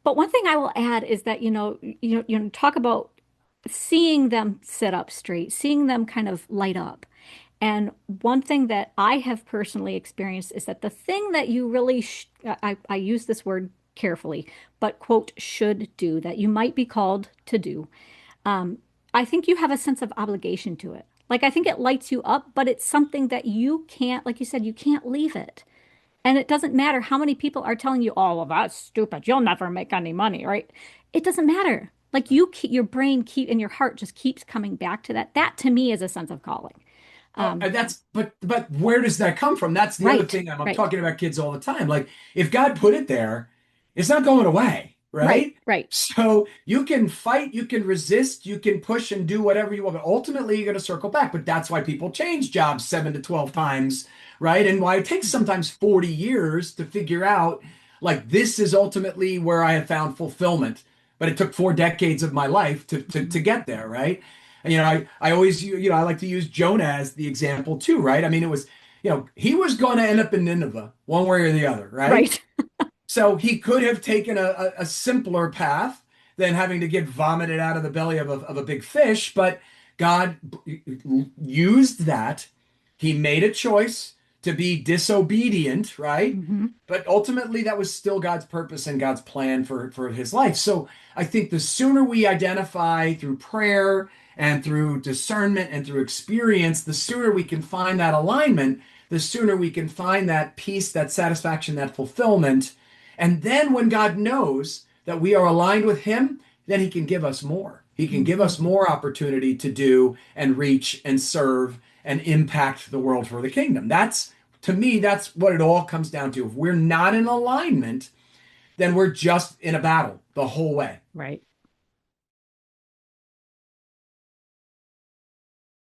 But one thing I will add is that, talk about seeing them sit up straight, seeing them kind of light up. And one thing that I have personally experienced is that the thing that you really, I use this word carefully, but quote, should do, that you might be called to do, um, I think you have a sense of obligation to it. Like, I think it lights you up, but it's something that you can't, like you said, you can't leave it. And it doesn't matter how many people are telling you, oh, well, that's stupid. You'll never make any money, right? It doesn't matter. Like you keep your brain keep and your heart just keeps coming back to that. That to me is a sense of calling. Oh, Um, and but where does that come from? That's the other right, thing I'm right, talking about kids all the time. Like if God put it there, it's not going away, right, right? right. So you can fight, you can resist, you can push and do whatever you want, but ultimately you're going to circle back. But that's why people change jobs 7 to 12 times, right? And why it takes sometimes 40 years to figure out like this is ultimately where I have found fulfillment. But it took 4 decades of my life to Mhm. get there, right? And, I always, I like to use Jonah as the example too, right? I mean, it was, he was going to end up in Nineveh one way or the other, right? Right. So he could have taken a simpler path than having to get vomited out of the belly of a big fish, but God used that. He made a choice to be disobedient, right? Hmm. But ultimately, that was still God's purpose and God's plan for his life. So I think the sooner we identify through prayer and through discernment and through experience, the sooner we can find that alignment, the sooner we can find that peace, that satisfaction, that fulfillment. And then when God knows that we are aligned with Him, then He can give us more. He can give Hmm. us more opportunity to do and reach and serve and impact the world for the kingdom. To me, that's what it all comes down to. If we're not in alignment, then we're just in a battle the whole way. Right.